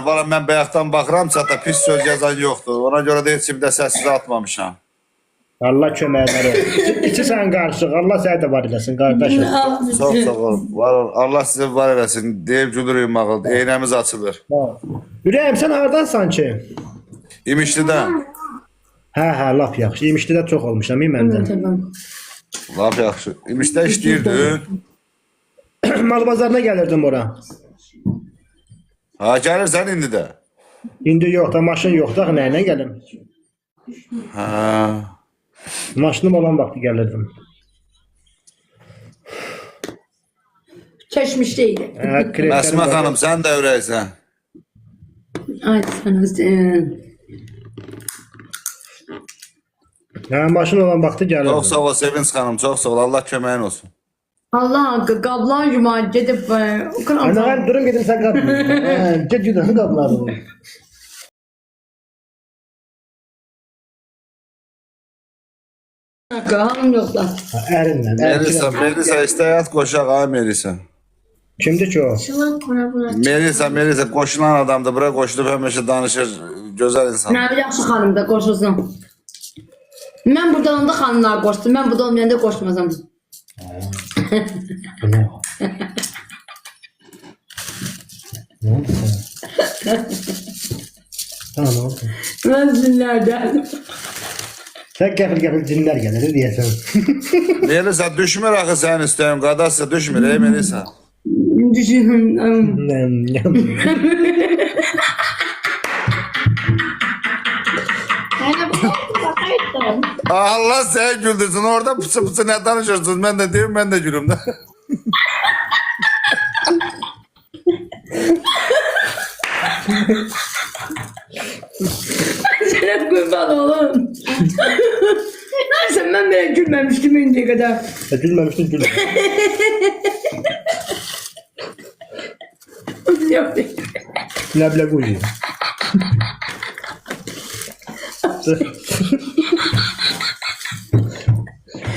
valla mən bayaqdan baxıramsa da pis söz yazan yoxdur. Ona görə də heç bir də səssiz atmamışam. Allah köməkləri olsun. İçi sən qarışıq. Allah səni də var eləsin qardaşım. Çox sağ ol. Var ol. Allah sizi var eləsin. Deyib gülürüm ağıl. Eynəmiz açılır. Ürəyim sən hardansan ki? İmişlidən. Hə, lap yaxşı. İmişlidə çox olmuşam məndən. Laf yaxşı. İmişdə işləyirdin. Mal bazarına gəlirdim ora. Ha, gəlirsən indi də. İndi yox da maşın yox da nəyinə gəlim? Ha. Maşınım olan vaxtı gəlirdim. Keçmişdeydi. Məsmə xanım, sən də ürəksən. Ay sen Hə, maşın olan vaxtı gəlirdim. Çox sağ ol Sevinç xanım, çox sağ ol. Allah köməyin olsun. Allah haqqı qablar yuma gedib Ana, durun gedim sən qapma. Get gidelim qaplarım. hanım yoxlar. Ərinlə. Melisa istəyət qoşaq ha Melisa. Kimdir ki o? Melisa qoşulan adamdır. Bura qoşulub həmişə danışır. Gözəl insan. Nə bir yaxşı xanım da qoşulsun. Mən burada olanda xanımlar qoşdum. Mən burada olmayanda qoşmazam. Bu ne? Ne oldu sana? Sana ne oldu? Mən cinlərdən. Sen gəfil cinler gelir diyesen. Melisa düşmür axı sənin istəyim. Qadassa düşmür ey Melisa. Düşünün. Allah səni güldürsün. Orada pısı nə danışırsınız? Mən də deyim, mən də gülüm də. Sənə qurban olun. Neyse ben bile gülmemiştim indiye kadar. Gülmemiştin gülme. Yok. Leble koyuyor.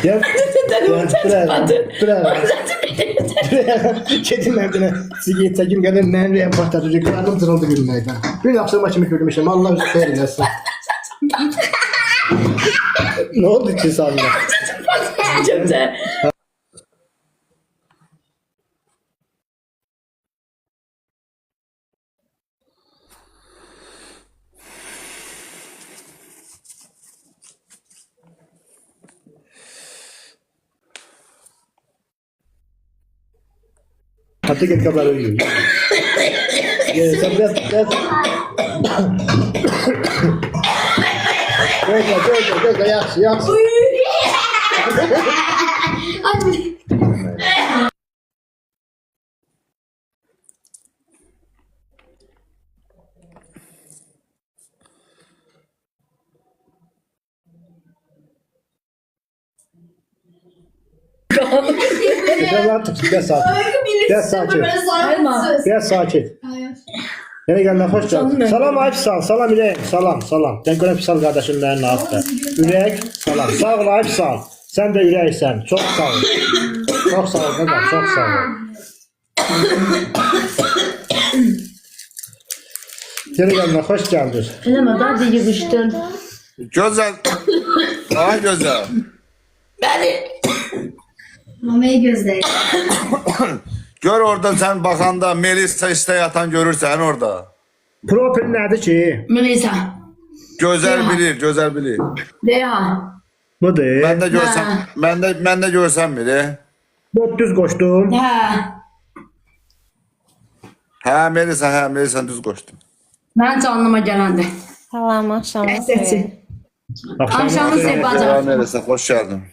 Gel. Kedim evdine sigaret çekim kadar nereye patlatacak karnım tırıldı gülmekten. Bir akşam açımı gülmüşüm Allah bizi seyir etsin. Ne oldu ki sana? Cemse. Hadi gel kapıları uyuyor. Gel sen biraz. Gel yaxşı. Yeter artık. Biraz sakin. Biraz sakin. Yine geldin, hoş geldin. Salam Ayfsal, salam Ürek, salam. Ben görüp sal kardeşimlerin altı. Ürek, salam. Sağ ol Ayfsal. Sen de yüreksen. Çok sağ ol. Çok sağ ol kadar, çok sağ ol. Yine geldin, hoş geldin. Eleme daha da yığıştın. Gözəl. Ay gözəl. Beni. Mamayı gözleyin. Gör oradan sen bakanda Melisa istey atan görürsen orada. Profil nedir ki? Melisa. Gözəl bilir. Deha. Budur. Ben de görsem, Ha. ben de görsem biri. 400 koştum. Ha. Melisa düz koştum. Ben canlıma gelendi. Salam, axşamınız xeyir. Akşamınız xeyir bacım. Ya Melisa, hoş geldin.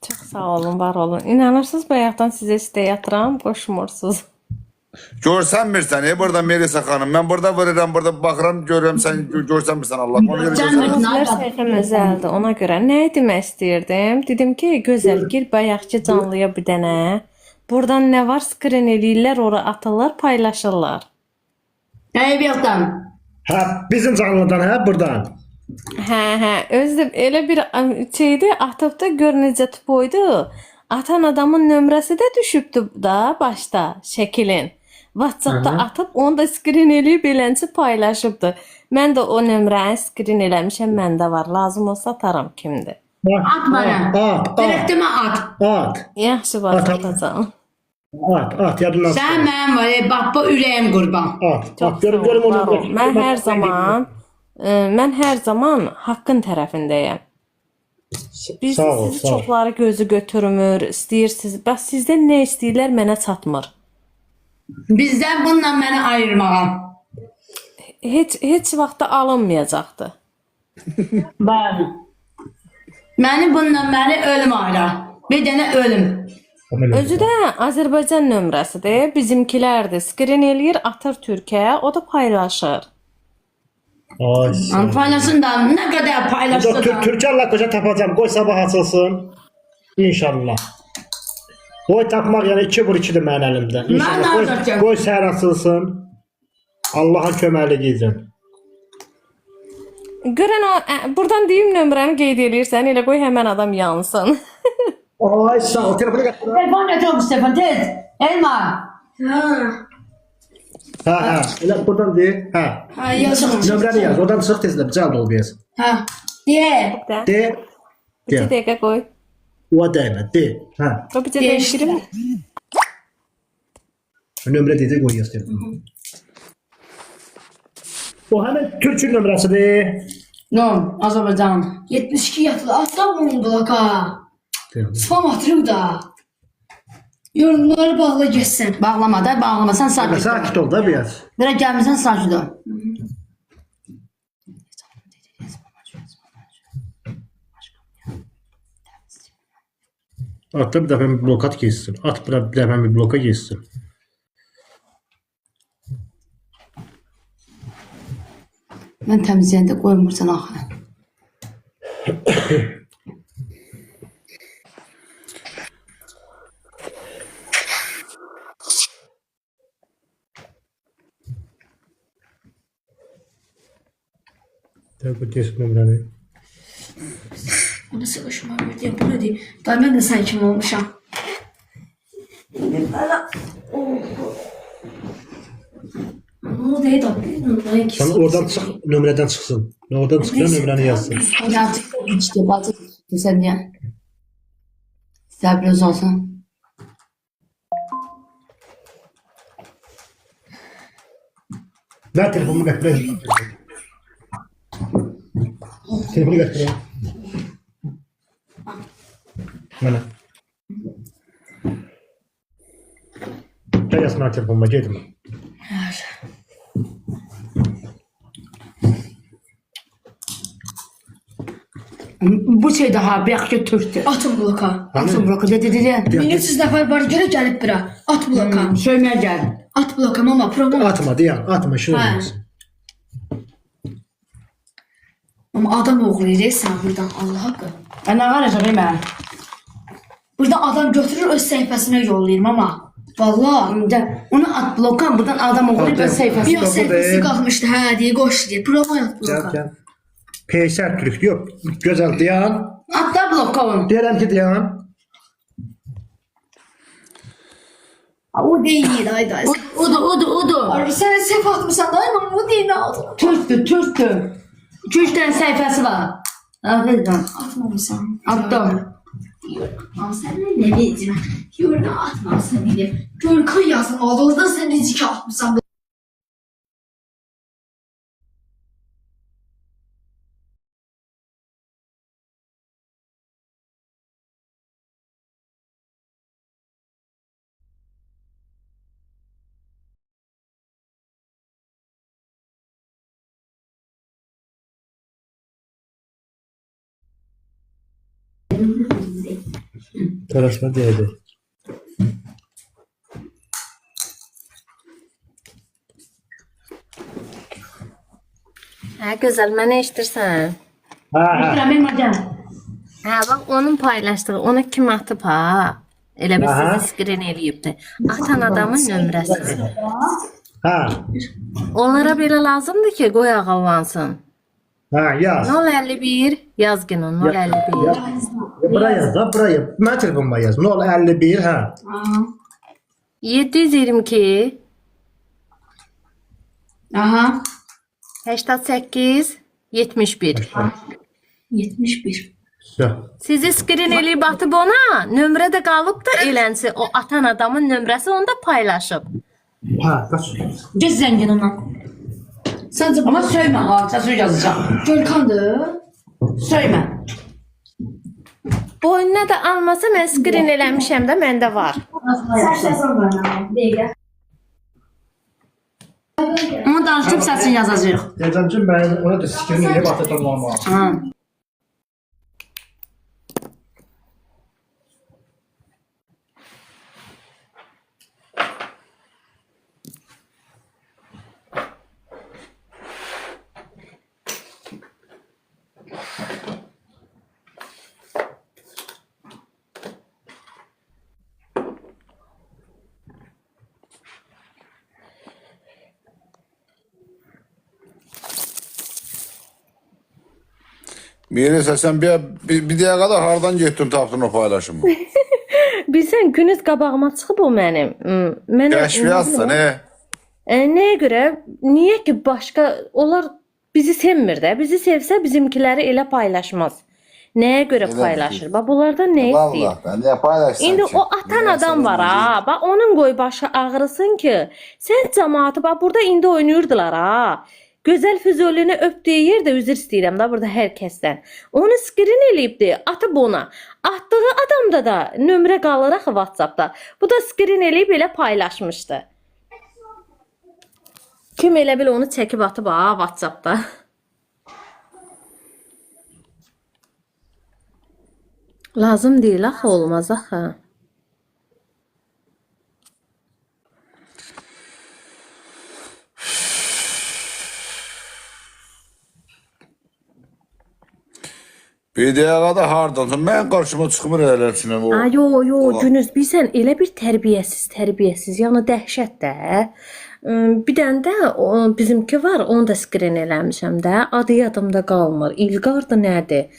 Çox sağ olun, var olun. İnanırsınız, bayaqdan sizə istək atıram, qoşmursunuz. Görsənmirsən, burada Melisa xanım. Ben burada vururam, burada baxıram, görürəm, sen görsənmirsən Allah. Onu görə Canım. görsənmirsən. Gözlər səhifəm özəldir, ona görə nə demək istəyirdim? Dedim ki, gözəl, gir bayaqçı canlıya bir dənə. Buradan nə var, skrin eləyirlər, ora atırlar, paylaşırlar. Eyb yoxdan. Ha, bizim canlıdan ha buradan. Hə, özü elə bir şeydi, atıbda gör necə tupoydu. Atan adamın nömrəsi də düşübdü da başda şəkilin. WhatsApp-da atıb, onu da skrin eləyib beləncə paylaşıbdı. Mən də o nömrəni skrin eləmişəm, məndə var. Lazım olsa ataram kimdir. At mənə. At. Direktimə at. At. Yaxşı var, atacağım. At. Yadından Sən mənim var, bax bu ürəyim qurban. At. Çox Görüm sağ ol, var ol. onu. Mən hər zaman haqqın tərəfindəyəm. Biz Sağ ol, sizi sağ ol. çoxları gözü götürmür, istəyirsiniz. Bəs sizdən nə istəyirlər mənə çatmır. Bizdən bununla məni ayırmağa. Heç vaxtda alınmayacaqdı. Bəli. Məni ölüm ayıra. Bir dənə ölüm. Özü də Azərbaycan nömrəsidir, bizimkilərdir. Skrin eləyir, atır Türkiyəyə, o da paylaşır. Ay. Paylaşın da nə qədər paylaşdı da. Türkanla koca tapacağım. Qoy sabah açılsın. İnşallah. Qoy tapmaq yəni 2-1-2-dir mənim əlimdə. alacağım. Qoy səhər açılsın. Allahın köməkliyi üçün. Görən o, buradan deyim nömrəni qeyd eləyirsən, elə qoy həmən adam yansın. Ay sağ ol. Telefonu gətir. Telefon götür Stefan tez. Elma. Ha. Elə buradan deyir. Ha. Ha yazın. Nömrəni yaz. Oradan çıx tezlə. Cəld ol biraz. Ha. Diye. De. 2 dəqiqə qoy. O dəymə. De. Ha. O bir də dəyişdirim. Nömrə dedi qoy yaz telefonu. O həmin Türkün nömrəsidir. No, Azərbaycan. 72 yatılı atla mı blaka? Spam atırım da. Yorumları bağla geçsin. Bağlama da, bağlamasan sakit. Sakit ol da biraz. Biraz gəlmirsən sakit ol. At da bir dəfə bir blokat geçsin. At bir dəfə bir bloka geçsin. Mən təmizləyəndə qoymursan axı. Tabii test nömrəni. Onu sıkışma verdi. Bu ne değil. Daha ben de sen kim olmuşam. Ne oldu da? Sen oradan çıx, nömrədən çıxsın. Oradan çıxsa nömrəni yazsın. Yazıq işte bacı sən ya. Səbriniz olsun. Ver telefonumu gətirək. Telefonu gətirək. Mənə. Gəl yazma telefonuma, getmə. Bu şey daha bir ki Türk'tür. Atın bloka. Atın bırakı dedi. 1300 nefer var göre gelip bura. At bloka. Söylemeye gel. At bloka mama program. Atma dayan, atma şunu. Ha. Ama adam oğluydu sen buradan Allah hakkı. Ben ne arayacağım ben? Buradan adam götürür öz sayfasına yollayayım ama. Vallahi. Onu at blokan buradan adam oğlu ben sayfası. Bir o sayfası kalkmıştı ha diye koş diye. Promo at Gəl, bloka. gəl. Peysər Türk, yox. Gözəl dayan. At da bloka onu. Deyirəm ki, dayan. O değil hayda. Odu. Abi sen sef atmışsan daima o değil ne aldın? Türk'tür. 2-3 tane sayfası var. Aferin. Atmamışsan. Attım. Ama sen ne diyeceğim? Yoruna atmazsın diye. Görkan yazın olduğunda sen rizik atmışsan. Tələsmə deyəcək. Hə, gözəl, mənə eşidirsən? Hə. Benim hocam. Hə, bax onun paylaşdığı, ona kim atıb ha? Elə bir Aha. sizi skrin eləyibdi. Atan adamın nömrəsidir. Hə. Onlara belə lazımdır ki, qoy ağallansın. Hə, yaz. 051 yaz günü 051. Bura yaz da, bura yaz. Mən telefonuma yaz. 051, hə. 722 Aha. 88 71. 71. Sizi skrin eləyib atıb ona, nömrə də qalıb da elənsi. O atan adamın nömrəsi onda paylaşıb. Ha, kaç? Göz zəngin ona. Sadəcə Ama söyleme ha. Sen yazacağım. Görkandır. Söyleme. Boynuna da almasa mən skrin eləmişəm də məndə var. Saçlasın bana. Değil. Onu danışıp sesini yazacağıq. Teyzemciğim ben ona da sikerini yiyip atacağım ama. Ha. Melisa sen bir dəqiqə kadar hardan getdin tapdın o paylaşımı? Bilsən günüz qabağıma çıxıb o mənim. Mənə Kəşfiyyatsa ne? Nəyə görə? Niyə ki başqa onlar bizi sevmir də. Bizi sevsə bizimkiləri elə paylaşmaz. Nəyə görə Elə paylaşır? Bax bunlardan nə istəyir? Vallahi ben niye paylaşsın İndi ki? o atan adam var ha. Bax onun qoy başı ağrısın ki. Sən cəmaatı bax burada indi oynayırdılar ha. Gözəl Füzulini öpdüyü yerdə üzr istəyirəm da burada hər kəsdən. Onu skrin eləyibdi, atıb ona. Atdığı adamda da nömrə qalır axı WhatsApp-da. Bu da skrin eləyib elə paylaşmışdı. Kim elə bil onu çəkib atıb ha WhatsApp-da. Lazım deyil axı, olmaz axı. Bir dəqiqə da hardansın? Mən qarşıma çıxmır eləsinə o. Ay yo Günüz bilsən elə bir tərbiyəsiz, yəni dəhşət də. Bir dənə də bizimki var, onu da skrin eləmişəm də. Adı yadımda qalmır. İlqardı nədir?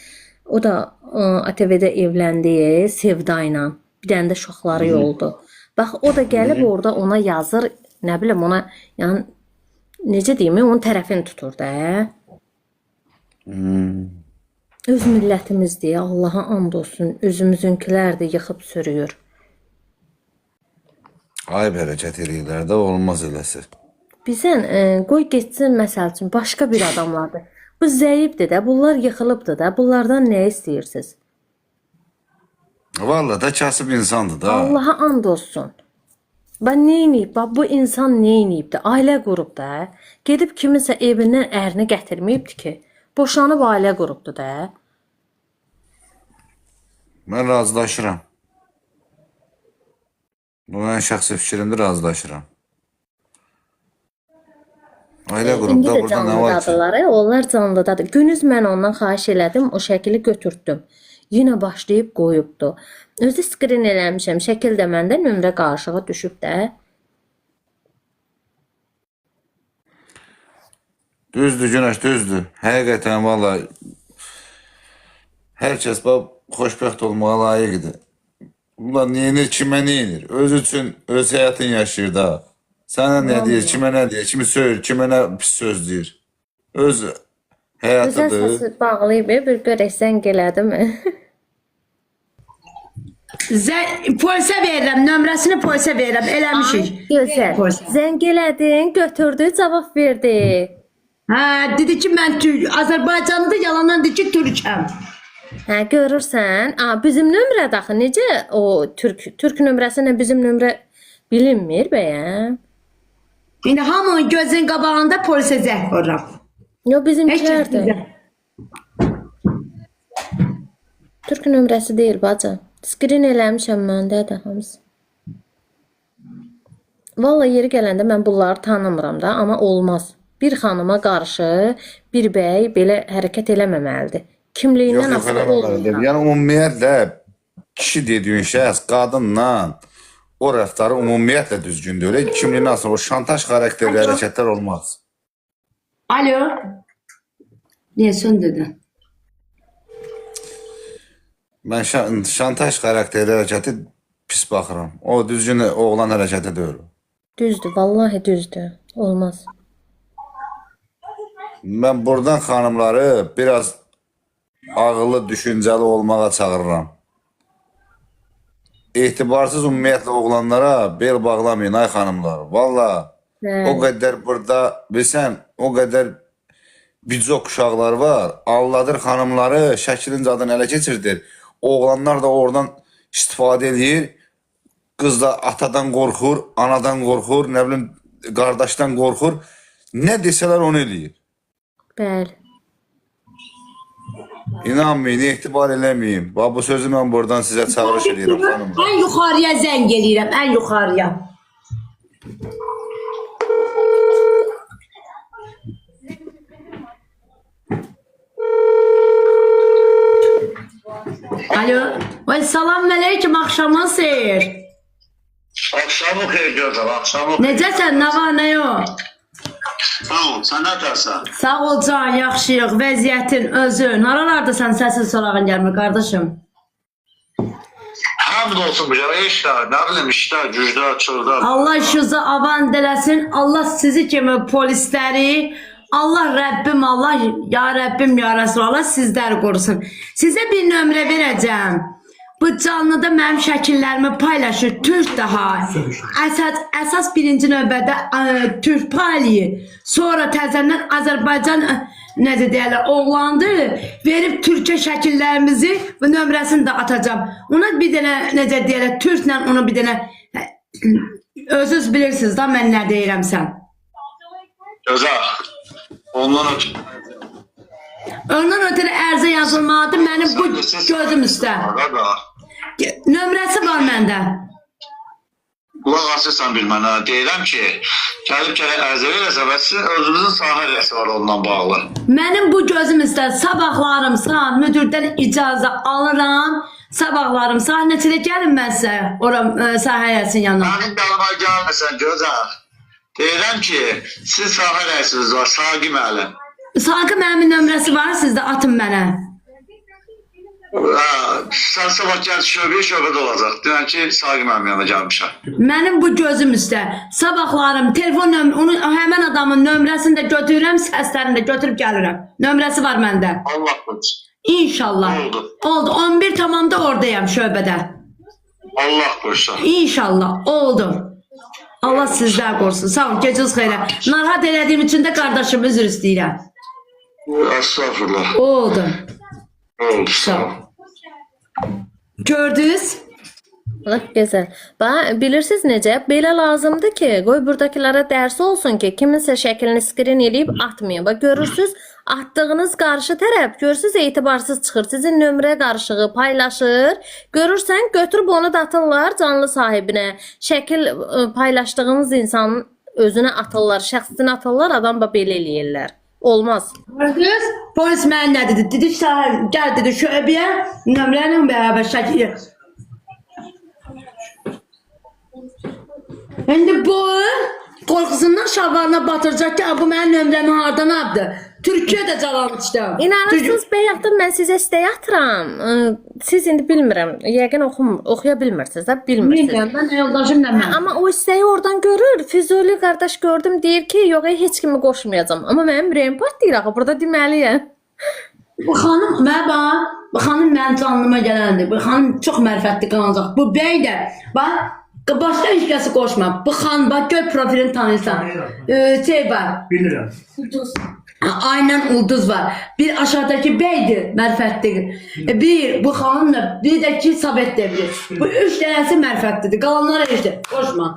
O da ATV-də evləndi Sevda ilə. Bir dənə də uşaqları oldu. Bax o da gəlib orada ona yazır, nə bilim ona, yəni necə deyim, onun tərəfini tutur da. Öz millətimizdir, Allaha and olsun, özümüzünkilər də yıxıb sürüyor. Ay bərəkət eləyirlər də olmaz eləsi. Bizən qoy getsin məsəl üçün başqa bir adamlardır. Bu zəifdir də, bunlar yıxılıbdır da, bunlardan nə istəyirsiniz? Vallahi da kasıb insandır da. Allaha and olsun. Ben neyniyib? Bu insan neyniyibdi? Ailə qurub da. Gedib kiminsə evindən ərini gətirməyibdi ki. Boşanıb ailə qurubdu da. Mən razılaşıram. Bu mənim şəxsi fikrimdir, razılaşıram. Ailə qurub İndi da də burada nə var ki? canlıdadırlar, onlar canlıdadır. Günüz mən ondan xahiş elədim, o şəkili götürtdüm. Yenə başlayıb qoyubdu. Özü skrin eləmişəm, şəkil də məndə nömrə qarşığa düşüb də. Düzdür Günəş, düzdür. Həqiqətən vallahi hər kəs xoşbəxt olmağa layiqdir. Bunlar neyinir, kimə neyinir? Öz üçün öz həyatını yaşayır da. Sənə nə deyir, kimə nə deyir, kimi söyür, kimə nə pis söz deyir. Öz Gözəl həyatıdır. səsi bağlayıb, bir görək zəng elədi mi? Polisə verirəm, nömrəsini polisə verirəm, eləmişik. Gözəl. Zəng elədin, götürdü, cavab verdi. Hə, dedi ki, mən Azərbaycanlıdır, yalandan dedi ki, türkəm. Hə, görürsən? Bizim nömrə daxı necə o türk nömrəsi ilə bizim nömrə bilinmir bəyəm. İndi hamının gözün qabağında polisə zəng vururam. Yo, Heç bizimkilərdir. kəs Türk nömrəsi deyil bacı. Skrin eləmişəm məndə də hamısı. Vallahi yeri gələndə mən bunları tanımıram da, amma olmaz. Bir xanıma qarşı bir bəy belə hərəkət eləməməlidir. Kimliyindən Yox, asılı eləməməlidir. olmur. Yəni ümumiyyətlə kişi dediyin şəxs qadınla o rəftarı ümumiyyətlə düzgün deyil. Kimliyindən asılı o şantaj xarakterli hərəkətlər olmaz. Alo. Niyə söndürdün? Mən şantaj xarakterli hərəkəti pis baxıram. O düzgün oğlan hərəkəti deyil. Düzdür, vallahi düzdür. Olmaz. Ben buradan xanımları biraz ağıllı, düşüncəli olmağa çağırıram. İtibarsız ümumiyyətlə oğlanlara bel bağlamayın ay xanımlar. Valla o qədər burada bilsən, o qədər bircok uşaqlar var. Alladır xanımları, şəklin adını ələ keçirdir. Oğlanlar da oradan istifadə edir. Qız da atadan qorxur, anadan qorxur, nə bilim qardaşdan qorxur. Nə desələr onu eləyir. Bəli. İnanmayın, etibar eləməyin. Bax bu sözü mən buradan sizə çağırış edirəm xanımlar. En yukarıya zəng eləyirəm, en yukarıya. Alo. Vay salam aleyküm, axşamın xeyir. Akşamı xeyir gözəl, akşamı. Necəsən, nə var, nə yox? Sağ ol, sən nətərsən? Sağ ol can, yaxşıyıq, vəziyyətin özün. Haralardasan, səsin sorağın gəlmir qardaşım? Həmd olsun bu yana işlər, nə bilim işlər, güclər, çöllər. Allah işinizi avan eləsin. Allah sizi kimi polisləri, Allah Rəbbim, Allah, ya Rəbbim, ya Resulallah sizləri qorusun. Sizə bir nömrə verəcəm. Bu canlıda mənim şəkillərimi paylaşır. Türk daha. Əsas birinci növbədə Türk paylayır. Sonra təzəndən Azərbaycan necə deyərlər, oğlandı. Verib Türkçə şəkillərimizi və nömrəsini də atacağım. Ona bir dənə necə deyərlər, Türklə onu bir dənə özünüz bilirsiniz da mən nə deyirəmsən. Gözəl. Ondan ötürü. Ondan ötürü ərzə yazılmalıdır mənim bu gözüm üstə. Nömrəsi var məndə. Qulaq asırsan bil mənə. Deyirəm ki, gəlib ərzə verəsə və sizin özünüzün sahə rəsi var ondan bağlı. Mənim bu gözüm üstə sabahlarım saat müdürdən icazə alıram. Sabahlarım saat neçədə gəlin mən sizə sahə rəsinin yanına. Mənim yanıma gəlməsən gözəl. Deyirəm ki, siz sahə rəsiniz var, Saqi müəllim. Saqi müəllimin nömrəsi var sizdə, atın mənə. Sən sabah gəl şöbədə olacaq. Deyən ki, Saqi müəllim yanına gəlmişəm. Mənim bu gözüm üstə sabahlarım telefon nömrə, həmən adamın nömrəsini də götürürəm, səslərini də götürüb gəlirəm. Nömrəsi var məndə. Allah qorusun. İnşallah. Oldu. 11 tamamda oradayam şöbədə. Allah qorusun. İnşallah. Oldu. Allah sizlər qorusun. Sağ olun, geciniz xeyrə. Narahat elədiyim üçün də qardaşım üzr istəyirəm. Estağfurullah. Oldu. Oldu. Sağ ol. Gördünüz? Lap gözəl. Bax, bilirsiniz necə? Belə lazımdır ki, qoy buradakilərə dərs olsun ki, kiminsə şəklini skrin eləyib atmayın. Bax, görürsünüz, atdığınız qarşı tərəf, görürsünüz, etibarsız çıxır. Sizin nömrə qarışığı paylaşır. Görürsən, götürüb onu da atırlar canlı sahibinə. Şəkil paylaşdığınız insanın özünə atırlar, şəxsinə atırlar, adam da belə eləyirlər. Olmaz. Gördünüz? Polis mənə nə dedi? Dedi, gəl dedi, şöbəyə nömrəylə bərabər şəkil. İndi bu qorxusundan şalvarına batıracaq ki, bu mənim nömrəmi hardan aldı? Türkiyədə calanmışdım. İnanırsınız, bayaq da mən sizə istəyə atıram. Siz indi bilmirəm, yəqin oxuya bilmirsiniz də, bilmirsiniz. Bilmirəm, mən yoldaşımla mən. Amma o istəyi oradan görür. Füzuli qardaş gördüm, deyir ki, yox, heç kimi qoşmayacam. Amma mənim ürəyim partlayır axı, burada deməliyəm. Bu xanım, bu xanım mənim canlıma gələndir. Bu xanım çox mərifətli qalacaq. Bu bəy də, bax, başqa heç kəsi qoşma. Bu xanım, bax, göy profilini tanıyırsan. Şey var. Bilirəm. Aynen ulduz var. Bir aşağıdaki beydir, mərifətlidir. Bir bu xanımla, bir də ki Sabet devri. Bu üç dənəsi mərifətlidir. Qalanlara işte, qoşma.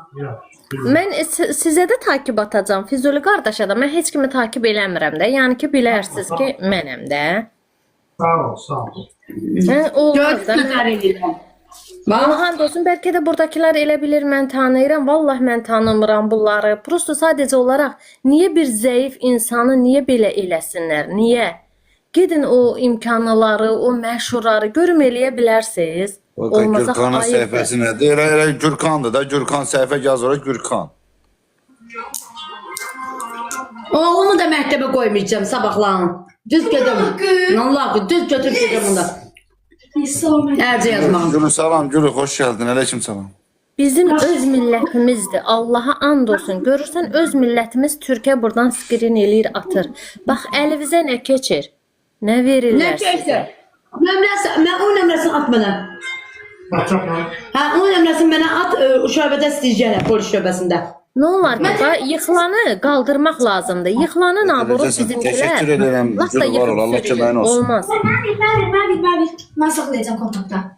Mən sizə də takib atacağam. Füzuli qardaşa da mən heç kimi takib eləmirəm də. Yəni ki, bilərsiniz ki, mənəm də. Sağ ol, sağ ol. Gördünüz gözlər edirəm. Allah'ın olsun, bəlkə də buradakilər elə bilir mən tanıyıram. Vallahi mən tanımıram bunları. Prosto sadəcə olaraq niyə bir zəif insanı niyə belə eləsinlər? Niyə? Gedin o imkanları, o məşhurları görüm eləyə bilərsiniz. Olmasa Gürkanın hayırdır. səhifəsi nədir? Elə Gürkandır da, Gürkan səhifə yazır, Gürkan. Oğlumu da məktəbə qoymayacağım sabahlan. Düz gedəm. Allah, düz götürüb gedəm onda. Ərcə yazmağım. Gülü salam, Gülü xoş gəldin. Aleyküm salam. bizim öz millətimizdir. Allaha and olsun. Görürsən öz millətimiz Türkiyə buradan skrin eləyir, atır. Bax əlinizə nə keçir? Nə verirlər Ne sizə? şeyse. Nömrəsi, mən o nömrəsini at mənə. WhatsApp-la. Hə, o nömrəsini mənə at, şöbədə istəyəcəklər, polis şöbəsində. Nə olar ki, yıxılanı qaldırmaq lazımdır. Yıxılanı naboru Teşekkür bizimkilər. ederim. Laf da Var ol, Allah yıxıb köməyin olsun. olmaz. Ver. Ben saklayacağım kontakta.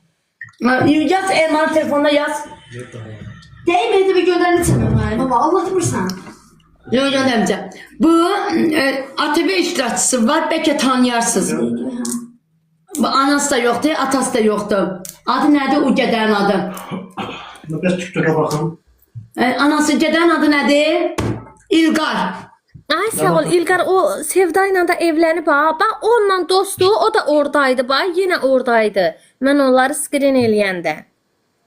Yaz Elmanın telefonuna yaz. Değil mi? Bir gönderini çekmem baba. Anlatırsan. Yok göndermeyeceğim. Bu ATV iştirakçısı var, belki tanıyarsınız. Bu anası da yoktu, atası da yoktu. Adı nerede? O gədərin adı. Biraz TikTok'a baxın. Anası gədərin adı nədir? İlqar. Ay sağ ol İlqar, o Sevda ilə də evlənib ha. Bax onunla dostu, o da oradaydı bax, yenə oradaydı. Mən onları skrin eləyəndə.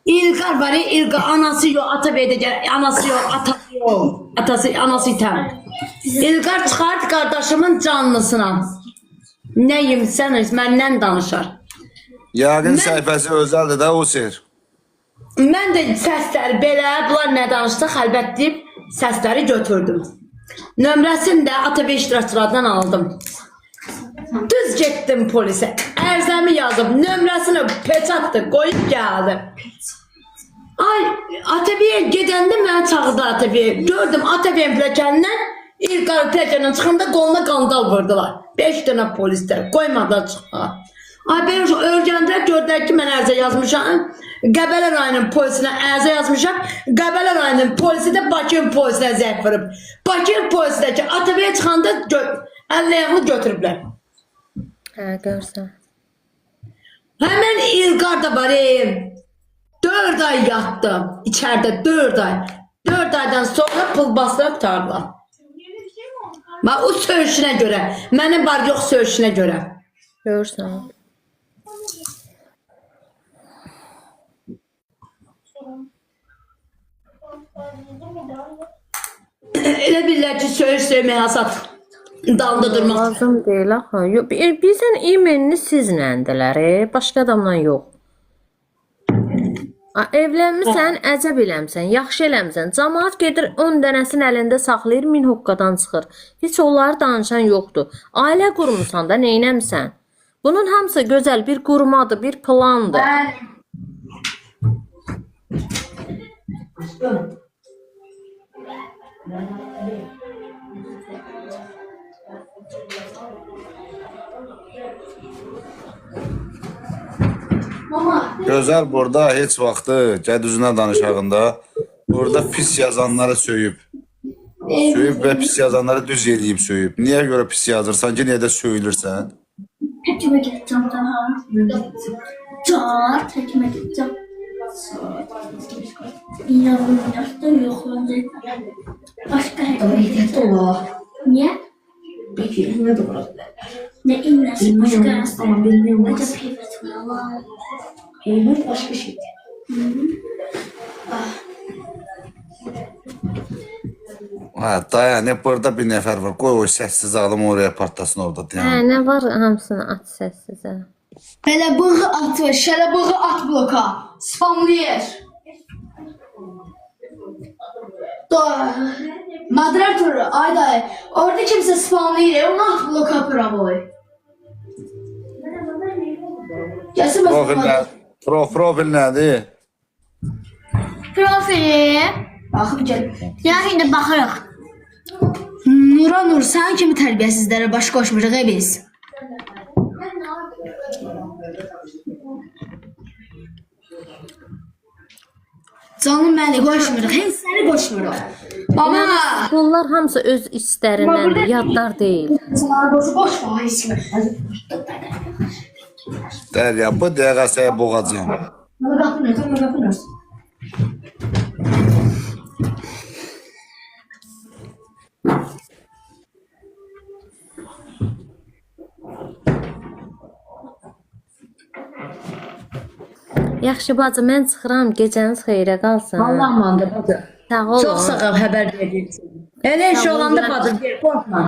İlqar var, İlqar. Anası yok, ATV'de gel. Anası yok, atası yok. Anası item. İlqar çıxart qardaşımın canlısına. Ne yemseniz məndən danışar. Yəqin səhifəsi özəldir də o ser. Mən də səsləri belə, bunlar nə danışsa xəlbət deyib səsləri götürdüm. Nömrəsini də ATV iştirakçılardan aldım. Düz getdim polisə. Ərzəmi yazıb, nömrəsini peçatdı, qoyub gəldim. Ay, ATV'yə gedəndə mən çağırdı ATV'yə. Gördüm ATV'nin pləkəndən, İlqar pləkəndən çıxanda qoluna qandal vurdular. 5 dənə polislər, qoymadılar çıxmağa. Ay, ben örgəndə gördülər ki, mən ərzə yazmışam. Qəbələ rayonunun polisinə ərzə yazmışam. Qəbələ rayonunun polisi də Bakı polisinə zəng vurub. Bakı polisi də ki, ATV'yə çıxanda əlləğini götürüblər. Hə, görsən. Həmən İlqar da var, 4 ay yatdım içəridə, 4 ay. 4 aydan sonra pul basdırıb tutardılar. Bax, o söyüşünə görə, mənim var yox söyüşünə görə. Görsən. Elə bilirlər ki, söyüş söymək hasat dalda durmaq. Lazım deyil axı. Bizən e-mailini sizinləndilər, başqa adamla yox. Evlənmisən, əcəb eləmsən, yaxşı eləmsən. Camaat gedir 10 dənəsinin əlində saxlayır, 1000 hoqqadan çıxır. Heç onları danışan yoxdur. Ailə qurmusan da neynəmsən? Bunun hamısı gözəl bir qurmadır, bir plandır. Gözəl burada heç vaxtı gəd üzünə danışağında burada pis yazanları söyüb. Söyüb və pis yazanları düz eləyib söyüb. Niyə görə pis yazırsan ki, niyə də söyülürsən? Həkimə gedəcəm daha. Car, həkimə gedəcəm. İnanın yaşda yoxlandı. Başqa həkimə gedəcəm. Niyə? Peki, nə doğru? Ne inləsin, başqa hasta. Amma bilmiyorum. Necə peyvət var. Eyvət başqa şey. Hə, dayanıb burada bir nəfər var. Qoy o səssiz alım oraya partlasın orada. Hə, nə var hamısını at səssizə. Belə bığı atır, şələ bığı at bloka. Spamlayır. Moderatör, ay dayı, orada kimsə spamlayır, onu at bloka pravoy. Gəlsin Profil nədir? Profili. Baxıb gəl. Yəni indi baxırıq. Nura Nur, sən kimi tərbiyəsizlərə baş qoşmuruq biz. Canım məni qoşmuruq, heç səni qoşmuruq. Baba! Bunlar hamısı öz istərindəndir, yadlar deyil. Sana boş var, heç kimi. Dərya, bu dəqiqə səni boğacam. Bana qapınır. Yaxşı bacı, mən çıxıram, gecəniz xeyrə qalsın. Allah amandır bacı. Sağ olun. Çox sağ ol, xəbər verdiyiniz üçün. Elə iş olanda bacı, qorxma.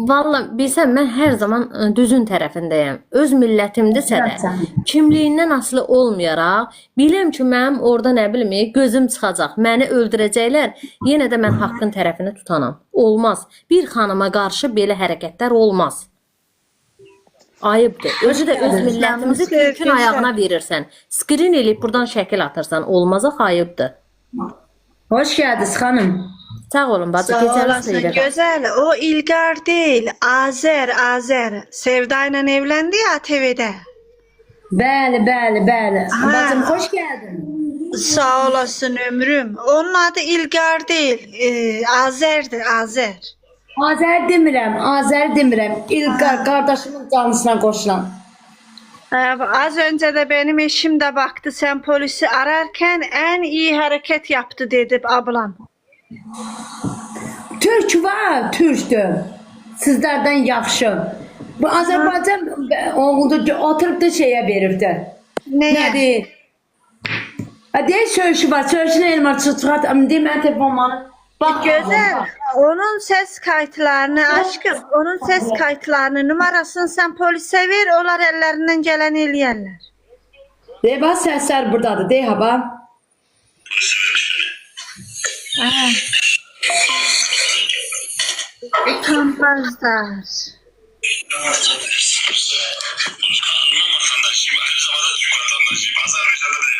Valla bilsən mən hər zaman düzün tərəfindəyəm. Öz millətimdirsə də kimliyindən asılı olmayaraq biləm ki, mənim orada nə bilim gözüm çıxacaq, məni öldürəcəklər. Yenə də mən haqqın tərəfini tutanam. Olmaz. Bir xanıma qarşı belə hərəkətlər olmaz. Ayıbdır. Özü də öz millətimizi Türkün ayağına verirsən. Skrin eləyib buradan şəkil atırsan. Olmaz axı, ayıbdır. Hoş geldiniz hanım. Sağ olun bacı. Sağ Gecəniz olasın. xeyrə. Güzel. O İlgar değil. Azer. Sevda ile evlendi ya TV'de. Bəli. Ha. Bacım hoş geldin. Sağ olasın ömrüm. Onun adı İlgar değil. Azer'dir. Azer. Azər demirəm. İlqar qardaşımın canısına qoşulan. Az önce de benim eşim de baktı sen polisi ararken en iyi hareket yaptı dedi ablam. Türk var, Türkdür. Sizlərdən yaxşı. Bu Azərbaycan oğuldu oturub da şeyə verirdi. Neye? Nədir? Deyək söyüşü var. Söyüşünü elmar çıxart. Deyək mən telefonmanı. Bak Güzel. Onun ses kayıtlarını aşkım, onun ses kayıtlarını numarasını sen polise ver, onlar ellerinden gelen eləyərlər. Deyək bax səslər buradadır. Deyək hava. Utanmazlar.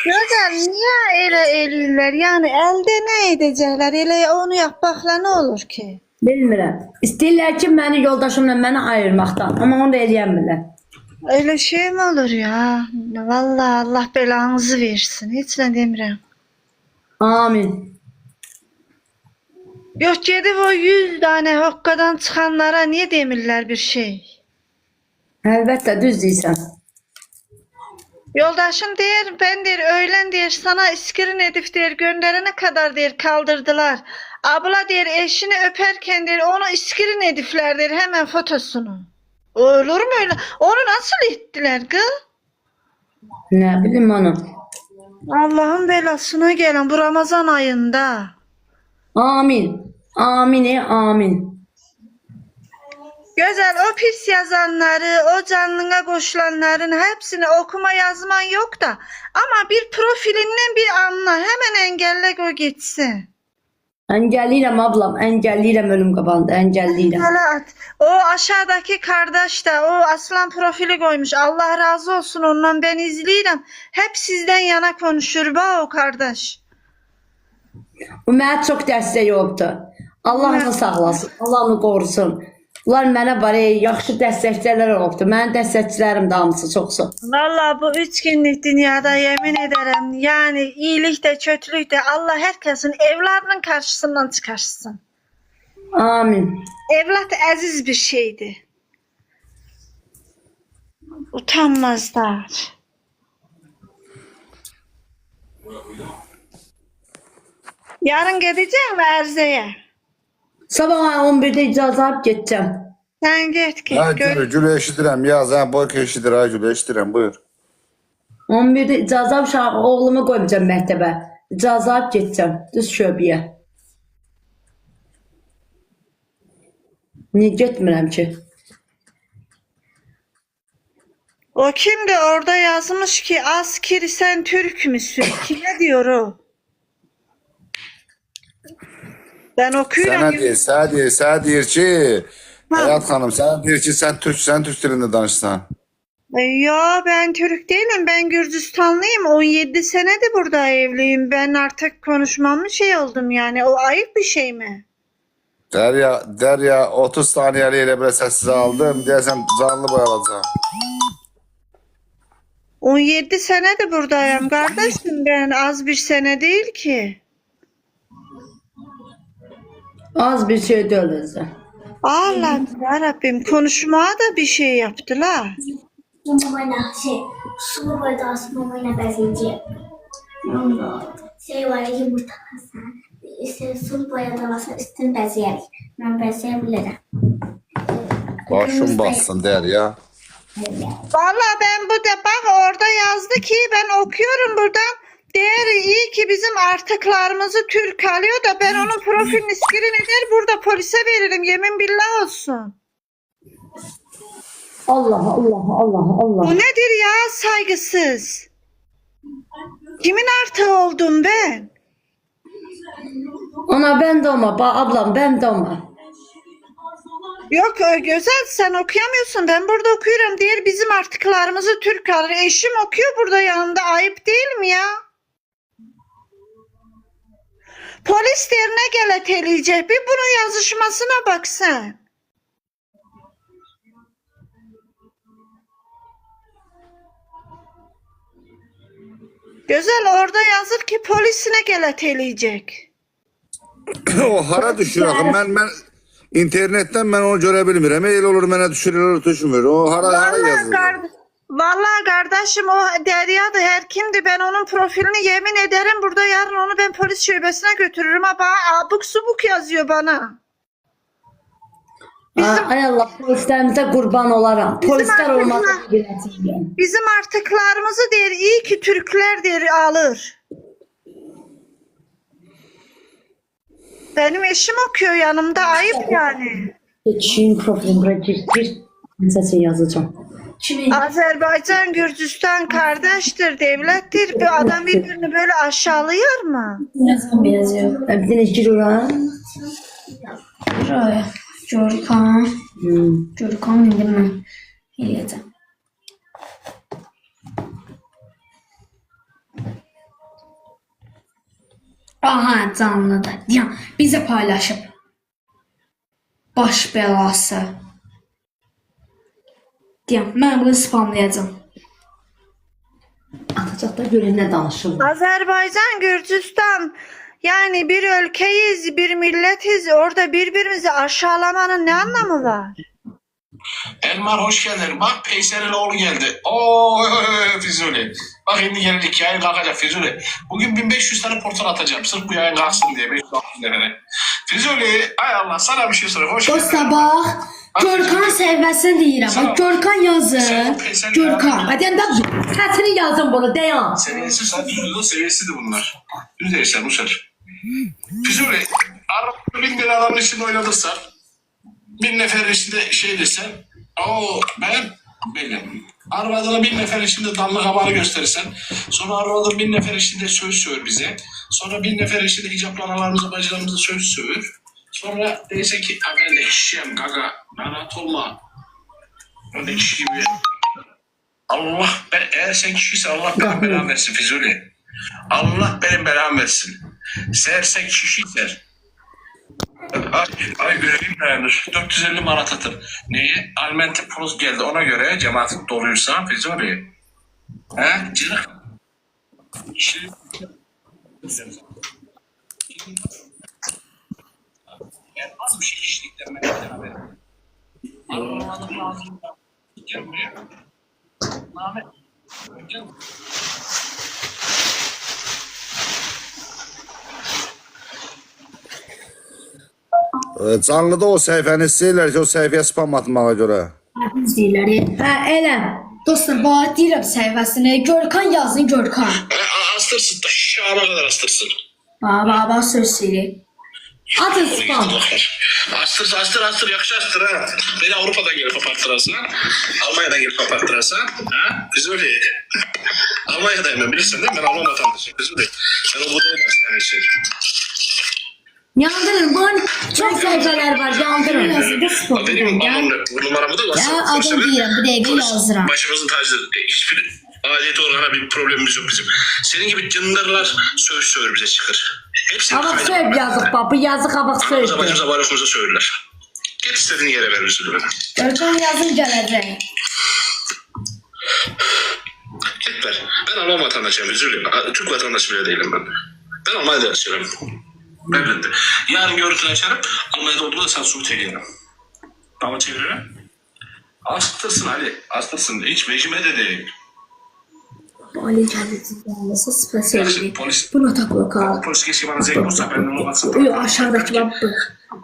Güzel, niye elə eləyirlər? Yani elde ne edecekler? Elə onu yapmakla ne olur ki? Bilmirəm. İstəyirlər ki, məni yoldaşımla məni ayırmaqdan. Amma onu da eləyəmirlər. Öyle şey mi olur ya? Vallahi Allah belanızı versin. Hiç ne demirəm. Amin. Yok gedib o 100 tane hoqqadan çıxanlara niye demirlər bir şey? Əlbəttə düz deyirsən. Yoldaşım deyir, ben deyir, öğlen deyir, sana iskirin edip deyir, gönderene kadar deyir, kaldırdılar. Abla deyir, eşini öperken deyir, onu iskirin edipler deyir, hemen fotosunu. Olur mu öyle? Onu nasıl ettiler kız? Nə bilim onu. Allah'ın belasına gelen bu Ramazan ayında. Amin. Amin. Güzel, o pis yazanları, o canlına koşulanların hepsini okuma yazman yok da. Ama bir profilinden bir anla, hemen engelle o gitsin. Əngəlliyirəm ablam, əngəlliyirəm ölüm qabağında, əngəlliyirəm. Salat. O aşağıdaki kardeş de o aslan profili koymuş. Allah razı olsun ondan, ben izleyirəm. Hep sizden yana konuşur o kardeş. Bu mənə çox dəstək olubdu. Allah onu sağlasın, Allah onu qorusun. Bunlar mənə var, yaxşı dəstəkçilər olubdu. Mənim dəstəkçilərim də hamısı çoxsu. Vallahi bu 3 günlük dünyada yemin ederim, yani iyilik de kötülük de Allah herkesin evladının karşısından çıkarsın. Amin. Evlat aziz bir şeydi. Utanmazlar. Yarın gideceğim mi Erze'ye? Sabah 11'də icazə alıb gedəcəm. Sen git. Ha Gül eşidirəm. Ya sən boy eşidir ha Gül eşidirəm. Buyur. 11'də icazə alıb uşağı oğlumu qoyacağam məktəbə. İcazə alıb gedəcəm düz şöbəyə. Niyə getmirəm ki? O kimdi orada yazmış ki askeri sen Türk müsün? Kime diyor o? Ben okuyorum. Sənə deyir ki, Həyat xanım, sənə deyir ki, sən Türk dilində danışsan. Ya ben Türk değilim. Ben Gürcistanlıyım. 17 senedir burada evliyim. Ben artık konuşmamı şey oldum yani. O ayıp bir şey mi? Derya 30 saniyeli elə belə səssiz aldım. Deyəsən canlı boyalacağım. 17 senedir buradayım kardeşim ben. Az bir sene değil ki. Az bir şey deyil özü. Allah yarabbim konuşmaya da bir şey yaptılar. Mamayla sulu boyda aslında mamayla bezleyeceğim. Şey var ya yumurta kasan. İşte sulu boyada varsa üstünü bezleyelim. Ben bezleyebilirim. Başım bassın Derya. Vallahi ben bu da bak orada yazdı ki ben okuyorum buradan. Değer iyi ki bizim artıklarımızı Türk alıyor da ben onun profilini screen eder burada polise veririm yemin billah olsun. Allah Allah Allah Allah. Bu nedir ya saygısız? Kimin artığı oldum ben? Ana ben de olma. Ablam ben de olma. Yok Gözel sen okuyamıyorsun. Ben burada okuyorum. Diğer bizim artıklarımızı Türk alır. Eşim okuyor burada yanında. Ayıp değil mi ya? Polis yerine geleteleyecek. Bir bunun yazışmasına bak sen. Gözel orada yazır ki polisine geleteleyecek. O hara düşür axı. Mən internetdən mən onu görə bilmirəm. El olur mənə düşür, el olur düşmür. O hara yazılır. Vallahi kardeşim o Derya'dır her kimdi ben onun profilini yemin ederim burada yarın onu ben polis şubesine götürürüm ama abuk subuk yazıyor bana. Ay Allah polislerimize kurban olaram. Polisler artık- olmasa Bizim artıklarımızı der iyi ki Türkler der alır. Benim eşim okuyor yanımda ayıp yani. Kişinin profiline gir. Sesi yazacağım. Azerbaycan, Gürcistan kardeştir, devlettir. Bir adam birbirini böyle aşağılayar mı? Yazıyor. Bir tane gir oraya. Buraya. Görkan. Görkan indim mən. Eləyəcəm. Aha canlıdır. Ya bize paylaşıp. Baş belası. Deyəm, mən bunu spamlayacağım. Atacaqda görün ne danışırlar. Azerbaycan, Gürcistan yani bir ülkeyiz, bir milletiz. Orada birbirimizi aşağılamanın ne anlamı var? Elmar hoş geldin. Bak Peyser'in oğlu geldi. Oo Fizuli. Bak şimdi geldik yayın kalkacak Fizuli. Bugün 1500 tane portal atacağım. Sırf bu yayın kalksın diye. 560 liraya. Fizuli ay Allah sana bir şey sorayım. Hoş O geldin. sabah Görkan sevməsini deyirəm. Sağ ol. Görkan yazır. Sen Peyser'in Görkan. Hadi anda sesini yazın bunu dayan. seviyesi sen düzgün seviyesi de bunlar. Düz değişler bu sefer. Fizuli. Arada 1000 lira adamın içinde oynadırsan 1000 nefer içinde şey dersen ben benim. Arabada 1000 nefer içinde danlı kabarı gösterirsen sonra arabada 1000 nefer içinde söz söver bize. Sonra 1000 nefer içinde hicaplı analarımıza bacılarımıza söz söver. Sonra deyse ki ben de kişiyim gaga rahat olma. Ben de kişi gibi. Allah eğer sen kişiysen Allah benim belamı versin Fizuli. Allah benim belamı versin. Sen kişiysen. Ay görevim dayanır. 450 manat atır. Neye? Almente Plus geldi ona göre cemaatin doluysa Fizuli. He? Cırık. Şimdi... Yani az bir şey kişilikten ben beraber. Anlamadım lazım. Gel buraya. Ahmet. Gel. Canlıda o səhifəni istəyirlər ki, o səhifəyə spam atmağa görə. Biz deyirlər. Ha elə. Dostlar bana deyirəm səhifəsini. Görkan yazın Görkan. Astırsın da şahana kadar astırsın. Baba söz söyleyeyim. Atın spam. Astır yakış astır ha. Beni Avrupa'dan gelip aparttırasın. Almanya'dan gelip aparttırasın. Ha? Biz öyle. Almanya'dayım ben bilirsin değil mi? Ben Alman vatandaşıyım. Biz öyle. Ben o budayım yani şey. Yandırın. Bunun çok sayfalar var. Yandırın. Benim bu numaramı da Ya WhatsApp. adam deyirəm, bir dəqiqə yazıram. Başımızın tacıdır. Hiçbir adet olarak bir problemimiz yok bizim. Senin gibi cındırlar söz söylür bize çıkır. Hepsini Kabak kaydı. söyleyip yazık bak. Bu yazık kabak Anamıza söyleyip. bacımıza var yokumuza söylerler. Git istediğin yere ver üzülü bana. Görkan yazın gələcək. Git ver. Ben Alman vatandaşıyım üzülü. Türk vatandaşı bile değilim ben. Ben Almanya'da yaşıyorum. Evlendi. Yarın görüntülü açarım. Almanya'da olduğu da sen suit ediyorum. Ama çeviririm. Astırsın Ali. Astırsın. Hiç rejime de değil. Bu Ali gələcək gəlməsə spesiallik. Polis. Buna takılı kal. Polis keşke bana zevk olsa ben onu WhatsApp'ta. Yo aşağıdaki bak bu.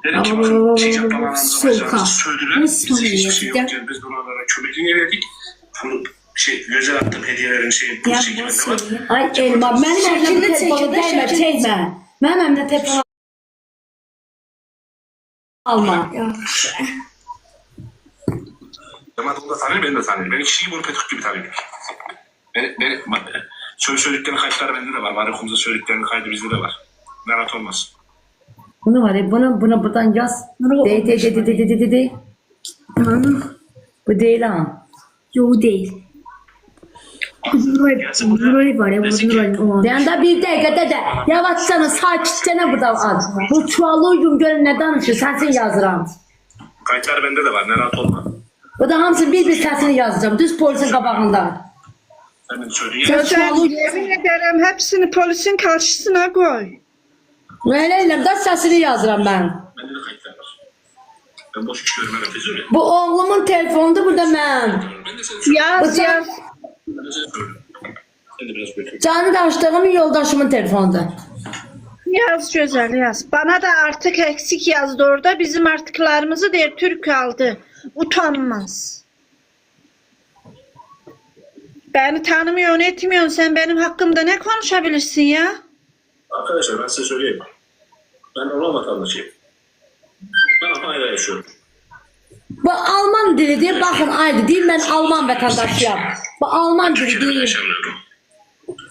Dedim ki bakın şey yapmalarına Soğuka. söylediler. Bu Bize hiçbir şey İspanya'ya yok. Yani biz bunlara kömekliğini verdik. Bunu gözel attım hediyelerin şeyin. Ya Çekiminde bu var. söyleyeyim. Ay elma. Benim elimde telefonu değme. Çekme. Benim elimde telefonu alma. Ya. Cemal onu da tanıyor, beni de tanıyor. Beni kişi gibi, onu Petuk gibi tanıyor. Bak, söylediklerinin kayıtları bende de var. Var okulumuzda söylediklerinin kaydı bizde de var. Merak olmasın. Bunu var ya, bunu buradan yaz. De. Bu değil ha. Yo değil. Burayı var ya, burayı. Deyəndə bir dəqiqədə də yavaşcana, sakitcənə burada al. Bu çuvalı uyum görün nə danışır, səsin yazıram. Kayıtlar bende de var, merak olma. Bu da hamısı bir səsini yazacağım, düz polisin qabağında. Sen beni söyleyin. Güzel, yemin ederim hepsini polisin karşısına koy. Elə eləm də səsini yazıram mən. Bende de kayıtlar var. Ben boş iş görmem, Füzuli. Bu oğlumun telefonudur burada mən. Ben de seni Yaz yaz. Ben de seni söylüyorum. Sen de biraz götür. Canı danışdığım yoldaşımın telefonudur. Yaz güzel yaz. Bana da artık eksik yazdı orada. Bizim artıklarımızı der Türk aldı. Utanmaz. Beni tanımıyorsun etmiyorsun. Sen benim hakkımda ne konuşabilirsin ya? Arkadaşlar ben size söyleyeyim. Ben Alman vatandaşıyım. Ben Almanya'da yaşıyorum. Bu Alman dilidir, baxın ayrı deyil, mən Alman vətəndaşıyam. Bu Alman dili Türkiye'de deyil. yaşamıyorum.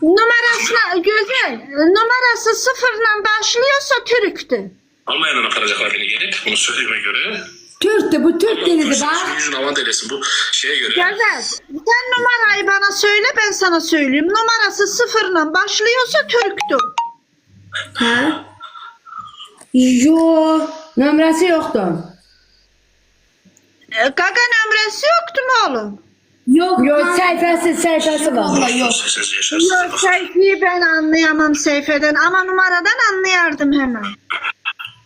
Numarasına güzel. Numarası sıfırla başlıyorsa Türk'tü. Almanya'dan akaracaklar beni gelip bunu söylediğime göre. Türkdür, bu Türk dilidir bak. Yüzün avan delesi bu şeye göre. Güzel. Sen numarayı bana söyle, ben sana söyleyeyim. Numarası sıfırla başlıyorsa Türk'tü. Hə? Yo, nömrəsi yoxdur. Gaga nömrəsi yoktu mu oğlum? Yox, səhifəsi var. Sessiz yaşarsınız. Yok, sayfayı ben anlayamam sayfadan ama numaradan anlayardım hemen.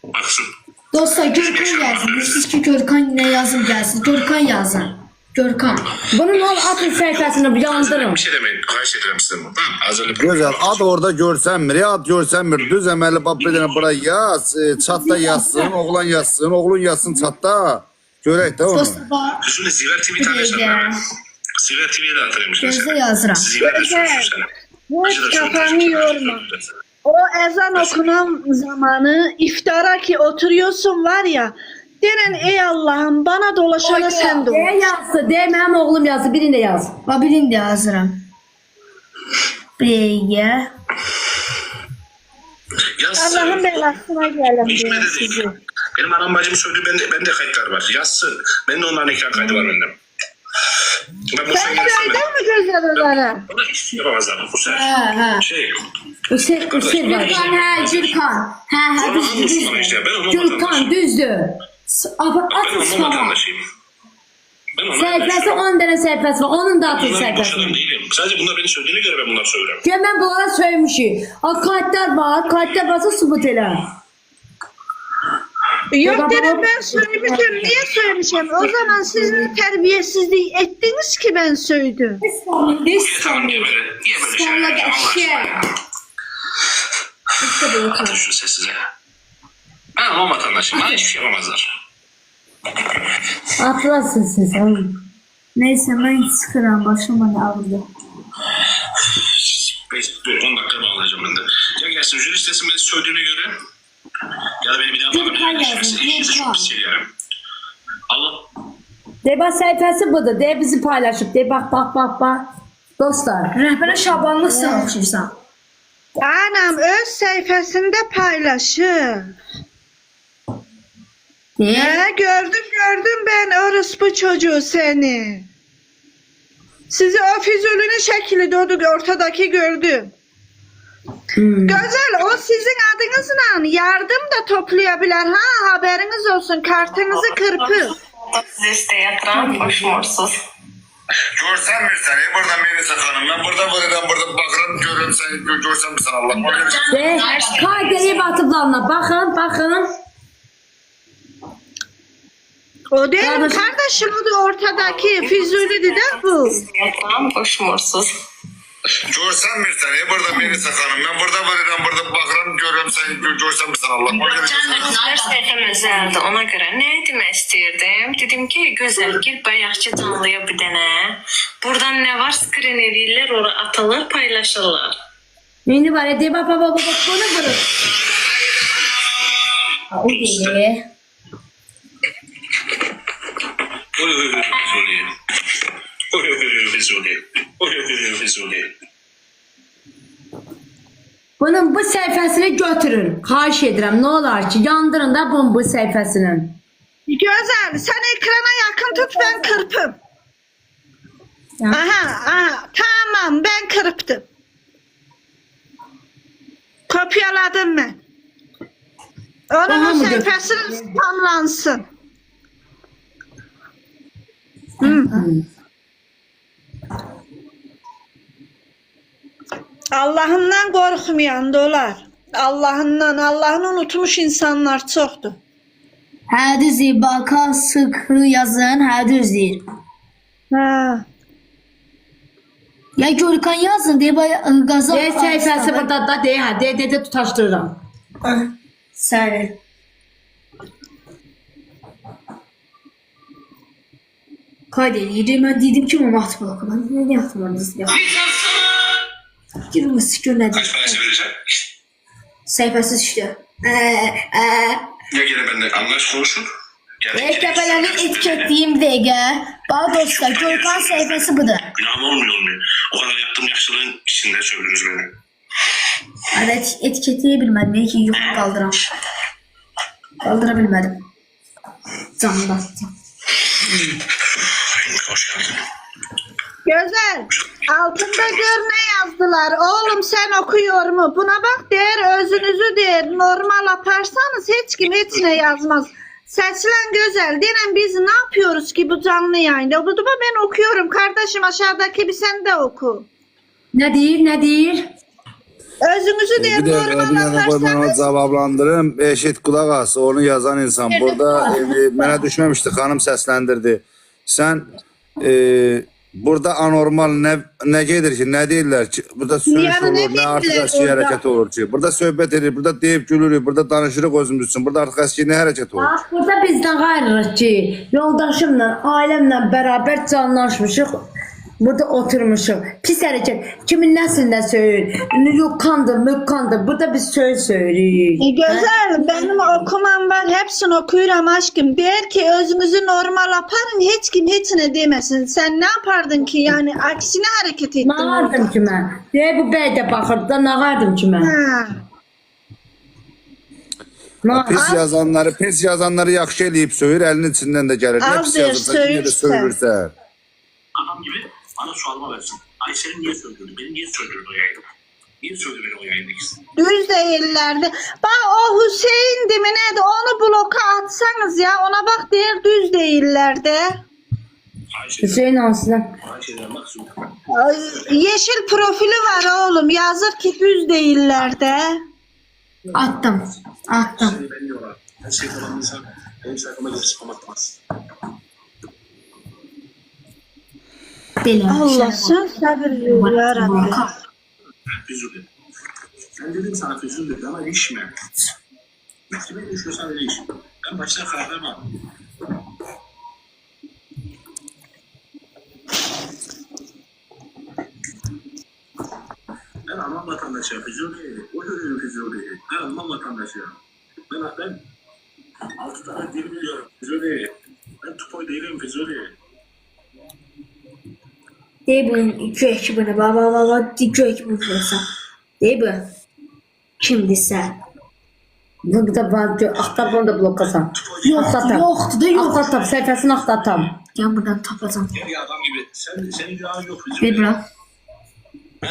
Baksın. Dostlar Görkan yazın. Siz ki Görkan ne yazın gelsin. Görkan yazın. Görkan. Bunun ol atın səhifəsini yandırın. Bir şey demeyin. Kaç ederim size bu. Tamam. Hazırlık. Güzel. Ad orada görsənmir. Ad görsənmir. Düz əməli bab bir bura yaz. Çatda yazsın. Oğlan yazsın. Oğlun yazsın çatda. Görək də onu. Dostlar Füzuli Ziver TV tanıyorsan. Ziver TV'ye de atırmışlar. gözde yazıram. Ziver'de sürürsün sana. Hiç kafanı yorma. O ezan okunan zamanı iftara ki oturuyorsun var ya. Denen ey Allah'ım bana dolaşana sen de ol. Deyə yazsın, deyə mənim oğlum yazsın, birini də yaz. Birini de yazıram. B'ye. Yazsın. Allah'ın belasına gelin İşime diyor de sizi. değil. Benim anam bacım söylüyor, bende kayıtlar var. Yazsın. Benim de onların ekran kaydı var bende. Ben bu Sen sene yazsam söyledin mi güzel onlara? bana hiçbir şey yapamazlar bu sefer. Ha. Şey, Isır var. Gürkan. Ha onu anlasın bana işte. Ben onun Gürkan, vatandaşıyım. düzdür. Ben Atın onun sıfama. vatandaşıyım. Ben onun Səhifəsi vatandaşıyım. 10 dənə səhifəsi var, onun da atın Bunların boş adam səhifəsini. değilim. Sadece bunlar beni söylediğine göre ben bunları söylüyorum. Gəl mən bunlara söylemişim. Kayıtlar var, kayıtlar varsa subut elə. Yok dedim ben söylemişim. Niye söylemişim? O zaman siz ne terbiyesizliği ettiniz ki ben söyledim. Niye tamam niye böyle şeyler yapıyorsun? Atın şu sessize. Ben Alman vatandaşıyım. Bana hiçbir şey yapamazlar. Atlasın siz. Neyse ben sıkıram başıma ne ağrıyor. 10 dakika bağlayacağım ben de. Ya gelsin jüri listesini beni söylediğine göre ya da beni bir daha bana paylaşırsa işinizi çok pis yerim. Allah. De bax səhifəsi budur. De bizi paylaşıb. De bax. Dostlar. Rəhbərə Şabanlıq sağlaşırsan. Anam öz sayfasında paylaşır. Gördüm ben orospu çocuğu seni. Sizi o füzulünün şekli doğdu ortadaki gördüm. Güzel o sizin adınızla yardım da toplayabilir ha haberiniz olsun kartınızı kırpın. Siz de yatıran koşmursuz. Görsən mi səni? Burada məni saxanım. Mən burada baxıram, görürüm səni. Görsən mi sən Allah? De kaydeli atıblarına. Baxın. O değil kardeşim o da ortadaki füzulüdür de bu. Yatıran koşmursuz. Görsən mi səni? Burada məni saxanım. Mən burada baxıram, görürüm səni. Görsən mi sən Allah? Gözler səhifəm özəldir. Ona görə nə demək istəyirdim? Dedim ki, gözəl gir bayaqçı canlıya bir dənə. Buradan nə var? Skrin edirlər, ora atılır, paylaşırlar. İndi var ya de bax. Bunu vurur. O değil. Bunun bu səhifəsini götürün. Xahiş edirəm. Ne olar ki, yandırın da bunun bu səhifəsini. Güzel. Sen ekrana yakın tut, ben kırpım. Aha, tamam, ben kırptım. Kopyaladım ben. Onun Tamam o mı? sayfasını spamlansın. Allah'ından korkmayan dolar. Allah'ını unutmuş insanlar çoktu. Hə düzdür, balkan sıxı yazın, hə düzdür. Ha. Ya Görkan yazın deyə qazan. D səhifəsi burada da de, hə, de tutaşdırıram. Səni. Kaydı eləyir. Mən dedim ki, o vaxt bloku. Mən nə yapmadınız ya? Girmə sikir nədir? Kaç parası vereceğim? Səhifəsi düşdü. Ya gene benimle anlaş konuşun. Təpələrini etiketliyim dəqiqə. Bax dostlar, Görkan səhifəsi budur. Günahım olmuyor mu? O kadar yaptığım yaxşılığın içinde söylüyoruz beni. Evet, etiketleyə bilmədim. Belki yox qaldıram. Qaldıra bilmədim. Canım bastı. Hoş geldin. Güzel. Altında gör ne yazdılar. Oğlum sen okuyor mu? Buna bak der, özünüzü der. Normal yaparsanız hiç kim hiç ne yazmaz. Seçilen güzel. Denen biz ne yapıyoruz ki bu canlı yayında? Bu da ben okuyorum. Kardeşim aşağıdaki bir sen de oku. Ne deyir? Özünüzü der, Bir de normal bir yana koy bana yaparsanız. cevaplandırım. Eşit kulak as. Onu yazan insan. Burada mənə düşmemişti. Hanım səsləndirdi. Sen burada anormal ne gelir ki? Ne değiller ki? Burada söyüş Yani ne olur. Ne artık değiller eski orada? hareket olur ki? Burada söhbət edir. Burada deyip gülürük. Burada danışırıq özümüz üçün. Burada artık eski ne hareket olur? Bax, burada bizdən qayrırıq ki, yoldaşımla, ailemle beraber canlaşmışıq. Burada oturmuşuq. Pis hərəkət. Kimin nəsində söyür? Lükandır, mükkandır. Burada biz söz söyürük. Güzel. Benim okumam var. Hepsini okuyuram aşkım. Der ki özünüzü normal yaparın. Hiç kim hiç ne demesin. Sen ne yapardın ki? Yani aksine hareket ettin. Nağardım ki mən. Deyə bu bəy də baxırdı da nağardım ki mən. Ha. Pis yazanları yaxşı eləyib söyür. Əlinin içindən də gəlir. Ne Az pis der, yazırsa ki, de söyürsə. söyürsə. Adam gibi bana sualıma versin. Ayşe'nin niye söylüyordu? Beni niye söylüyordu o yayında? Niye söyledi beni o yayında ikisi? Düz değillerdi. Bak o Hüseyin değil mi neydi? Onu bloka atsanız ya. Ona bak diğer düz değillerdi. Hüseyin Aslan. Ayşe'den bak söylüyor. Ay, yeşil profili var oğlum. Yazır ki düz değillerdi. Attım. Seni ben diyorlar. Her şey olan insan benim sayfama gelip spam atmaz. Belə. Allah sen sabır ver yarabbim. Füzuli. Ben dedim sana Füzuli ama değişme. Kime düşüyorsan değiş. Ben başta kahraman. Ben Alman vatandaşı Füzuli. O görüyor Füzuli. Ben Alman vatandaşı. Ben 6 tane dil biliyorum Füzuli. Ben Tupoy değilim Füzuli. Deyib bunun iki ekibini, baba, iki ekibini görsən. Deyib bu. Kimdirsə. Bu da var ki, axtar bunu da blokasan. Yoxdur da yox. Axtatam, səhifəsini axtatam. Gəl buradan tapacam. Bir adam gibi. Senin günahın yok Ver Füzuli. bura.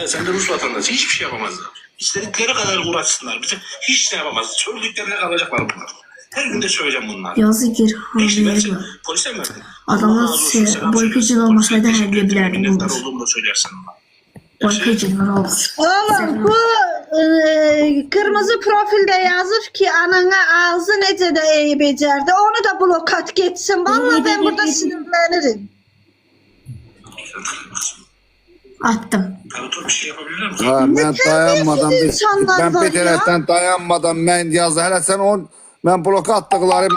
Sen de Rus vatandaşı hiçbir şey yapamazlar. İstedikleri kadar uğraşsınlar. Bize hiç ne yapamazlar. Söylediklerine kalacaklar bunlar. Her gün de söyleyeceğim bunlar. Yazı gir. Peki ben Hamile. polise mi verdin? Adamlar Allah razı olsun, selam boykacılar söylüyorsun. olmasaydı Polise her teşekkür ederim. diyebilirdim, Minnettar olur. olduğumu da söylersin. Boykacılar olsun. Oğlum bu kırmızı profilde yazır ki anana ağzı nece de iyi becerdi. Onu da blokat geçsin. Vallahi ben burada sinirlenirim. Attım. Karator bir şey yapabilirler mi? Ha, ben dayanmadan insanlar ben var bir tərəfdən dayanmadan mən yazdı. Hələ sən o mən bloka atdıqlarım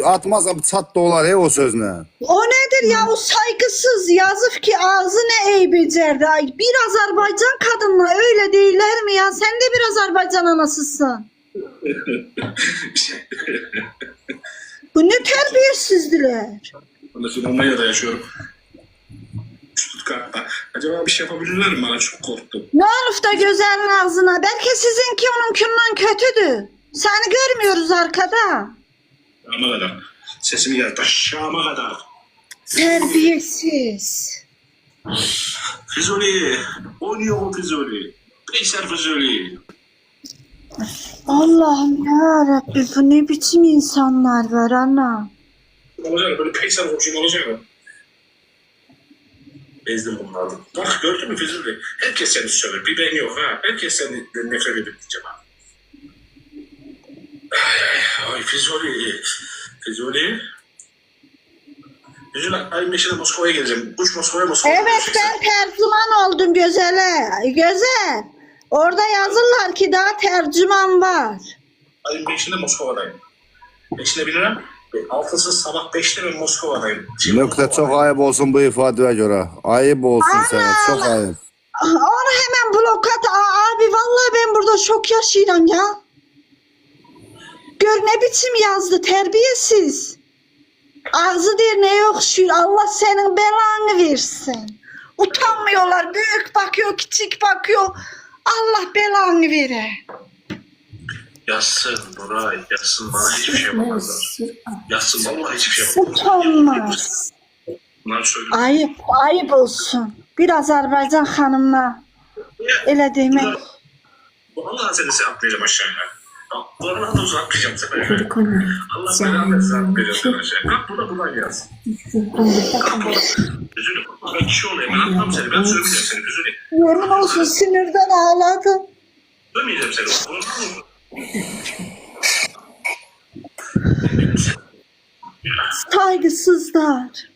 atmazsam çat da olar o sözlə. O nedir ya, o saygısız yazıp ki ağzı ne iyi becerdi. Ay, bir Azerbaycan kadınla öyle değiller mi ya? Sen de bir Azerbaycan anasısın. Bu ne terbiyesizdiler. Anlaşılan Almanya'da yaşıyorum. Stuttgart'ta. Acaba bir şey yapabilirler mi bana? Çok korktum. Ne olup da güzelin ağzına? Belki sizinki onunkinden kötüdür. Seni görmüyoruz arkada. Şama kadar. Sesimi geldi. Şama kadar. Terbiyesiz. Fizoli. Oynuyor mu Fizoli? Peyser Fizoli. Allah'ım yarabbim bu ne biçim insanlar var ana. Olacak böyle Peyser Fizoli olacak mı? Bezdim bunlardan. Bak gördün mü Fizoli? Herkes seni söver. Bir ben yok ha. Herkes seni nefret edip diyeceğim ha. Ay Fizoli. Fizoli. Fizoli ayın 5'inde Moskova'ya geleceğim. Uç Moskova'ya Evet ben tercüman oldum Gözel'e. Gözel. Orada yazırlar ki daha tercüman var. Ayın 5'inde Moskova'dayım. 5'inde bilirim. 6'sı sabah 5'te ben Moskova'dayım. Nokta çok ayıp olsun bu ifadeye göre. Ayıp olsun sana. Çok ayıp. Onu hemen blokat. Abi vallahi ben burada şok yaşıyorum ya. Gör ne biçim yazdı terbiyesiz. Ağzı der neye okşuyor. Allah senin belanı versin. Utanmıyorlar. Büyük bakıyor, küçük bakıyor. Allah belanı vere. Yazsın Nuray, yazsın bana hiçbir şey yapamazlar. Yazsın vallahi hiçbir şey yapamazlar. Utanmaz. Bunları söylüyorum. Ayıp olsun. Bir Azerbaycan hanımla öyle demek. Vallahi seni atlayacağım aşağıya. Vallahi da uzatmayacağım seni. Allah belanı versin atlayacağım seni aşağıya. Kalk buradan yaz. Üzülüm. Ben kişi olayım. Ben atmam seni. Ben sövmeyeceğim seni. Üzülüm. Yemin olsun sinirden ağladım. Sövmeyeceğim seni. Saygısızlar.